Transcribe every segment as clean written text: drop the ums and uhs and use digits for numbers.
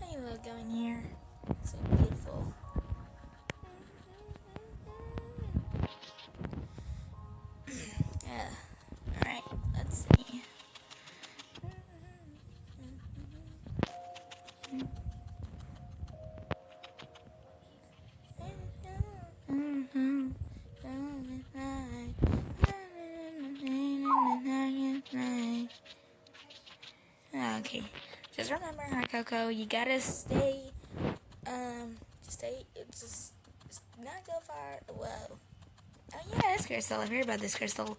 I love going here. It's so beautiful. Yeah. Alright, let's see. Okay. Just remember, Coco, you gotta stay, just not go far. Whoa. Oh yeah, this crystal. I've heard about this crystal.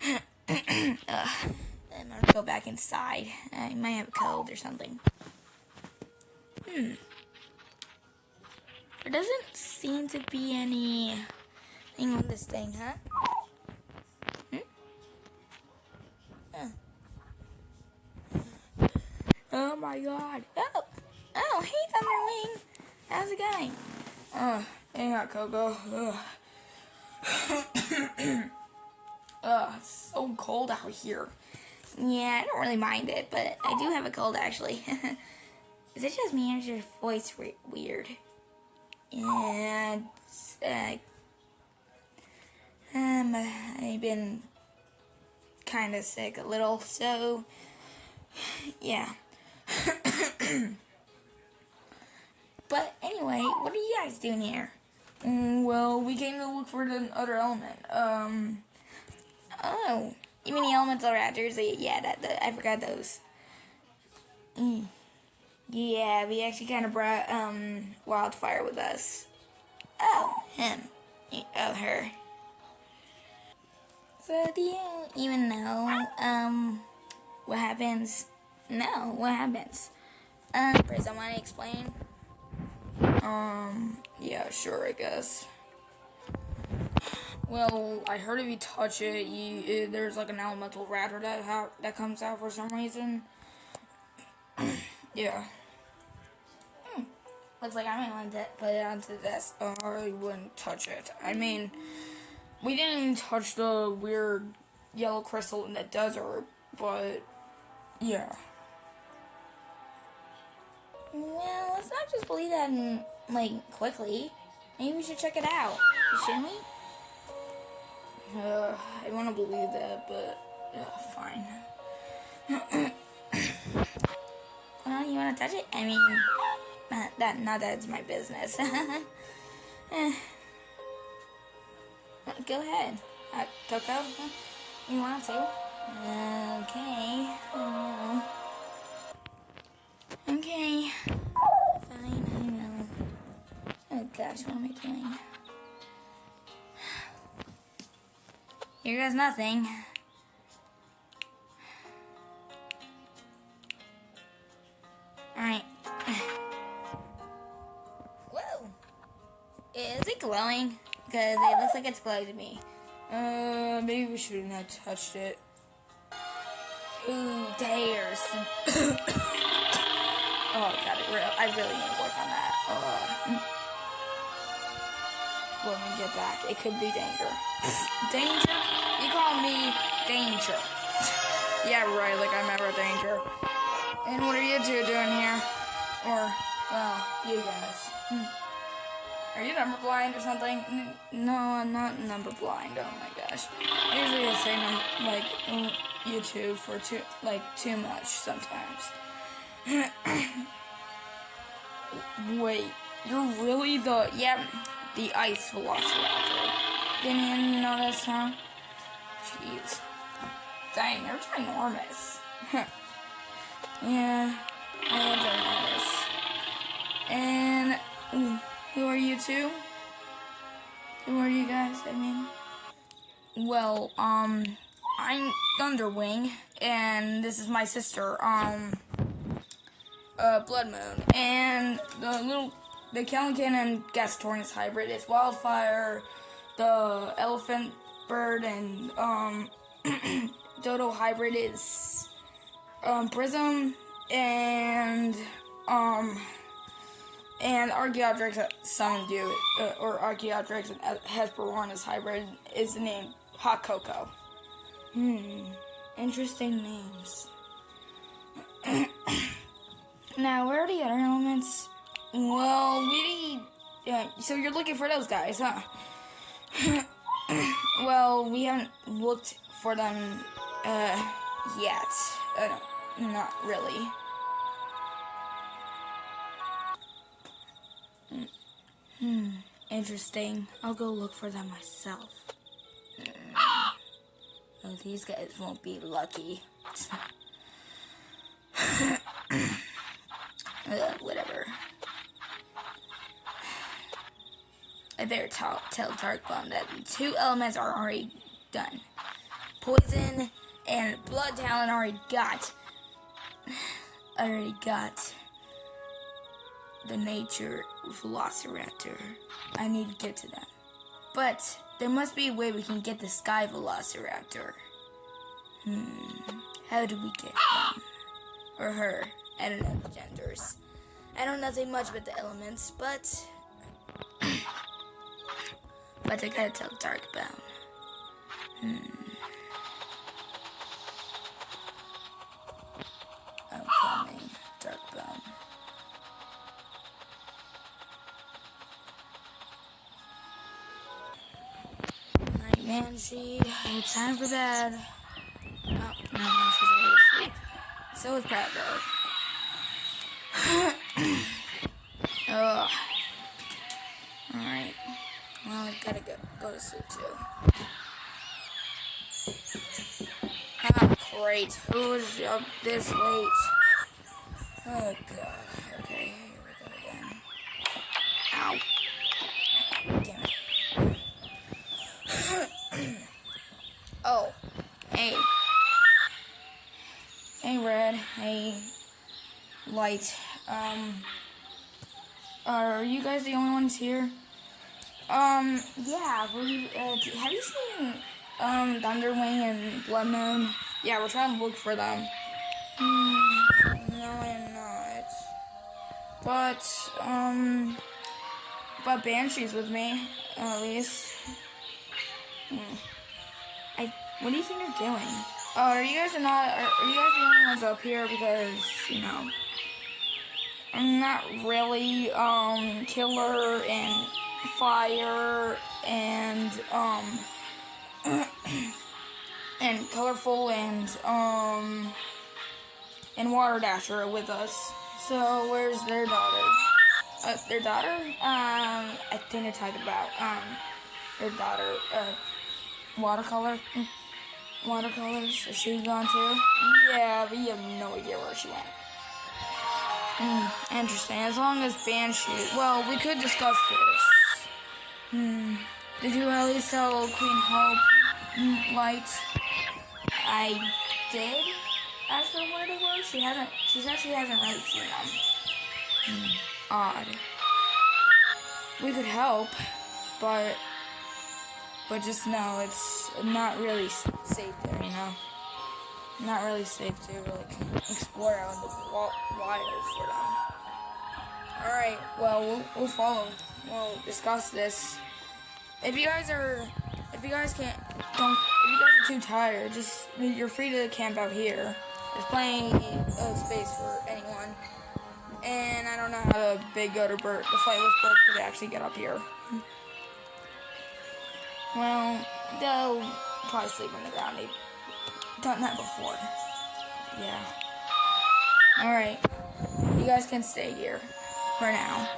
I'm gonna go back inside. I might have a cold or something. There doesn't seem to be anything on this thing, huh? Oh my god. Oh, hey Thunderwing. How's it going? Hang on, Coco. It's so cold out here. Yeah, I don't really mind it, but I do have a cold actually. Is it just me or is your voice weird? Yeah, I've been kind of sick a little, so yeah. But anyway, what are you guys doing here? Well, we came to look for the other element. Oh, you mean the elemental raptors? Yeah, I forgot those. Yeah, we actually kind of brought Wildfire with us. Oh, him. Oh, her. So do you even know what happens? No, what happens? For someone to explain? Yeah, sure, I guess. Well, I heard if you touch it, there's like an elemental raptor that comes out for some reason. Yeah. Looks like I'm going to put it onto this. I wouldn't touch it. I mean, we didn't even touch the weird yellow crystal in the desert, but yeah. Well, let's not just believe that quickly. Maybe we should check it out. Shouldn't we? I want to believe that, but fine. Well, you want to touch it? I mean, not that it's my business. Go ahead, Coco. You want to? Okay. Okay. Fine, I know. Oh gosh, what am I doing? Here goes nothing. Alright. Whoa! Is it glowing? Because it looks like it's glowing to me. Maybe we shouldn't have touched it. Who dares? Oh god, I really need to work on that. When we get back, it could be danger. Danger? You call me danger. Yeah, right, like I'm ever danger. And what are you two doing here? Or, well, you guys. Are you number blind or something? No, I'm not number blind. Oh my gosh. Usually I say you two for too much sometimes. Wait, you're really the ice Velociraptor. Didn't even notice, huh? Jeez. Dang, you're ginormous. Yeah, I am ginormous. And who are you two? Who are you guys, I mean? Well, I'm Thunderwing, and this is my sister, Blood Moon, and the Calican and Gastornis hybrid is Wildfire, the Elephant Bird and, Dodo hybrid is, Prism, and Archaeopteryx summoned you, or Archaeopteryx and Hesperornis hybrid is the name Hot Cocoa. Interesting names. Now, where are the other elements? Well, we need... so you're looking for those guys, huh? Well, we haven't looked for them, yet. Not really. Interesting. I'll go look for them myself. Oh, these guys won't be lucky. Whatever. I better tell Darkbone that the 2 elements are already done. Poison and Blood Talon already got the nature Velociraptor. I need to get to them. But there must be a way we can get the Sky Velociraptor. How do we get him? Or her? I don't know the genders. I don't know nothing much about the elements, but I gotta tell Darkbone. I'm coming, Darkbone. Alright, Banshee, it's time for bed. Oh, no, she's already asleep. So is Prattler. Ugh. Alright. Well, I gotta go to sleep too. Oh, great. Who's up this late? Oh, God. Okay, here we go again. Ow. Damn it. Oh. Hey. Hey, Red. Hey, Light. Are you guys the only ones here? Yeah, have you seen, Thunderwing and Blood Moon? Yeah, we're trying to look for them. No, I'm not. But Banshee's with me, at least. What do you think they're doing? Are you guys the only ones up here? Because, I'm not really, Killer and Fire and and Colorful and Water Dasher are with us. So where's their daughter? Their daughter? I think they're talking about their daughter. Watercolors. Is she gone too? Yeah, but you have no idea where she went. Interesting. As long as Banshee... Well, we could discuss this. Did you at least tell Queen Hope, Light? I did ask her where they were. She said she hasn't really seen them. Odd. We could help, but just know it's not really safe there, Not really safe to, explore out in the wild for them. Alright, well, we'll follow. We'll discuss this. If you guys are too tired, you're free to camp out here. There's plenty of space for anyone. And I don't know how the big goat or the flightless bird could actually get up here. Well, they'll probably sleep on the ground. They've done that before. Yeah. Alright. You guys can stay here for now.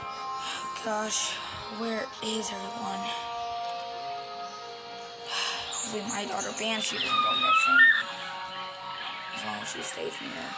Oh, gosh. Where is everyone? Hopefully my daughter Banshee doesn't go missing. As long as she stays near.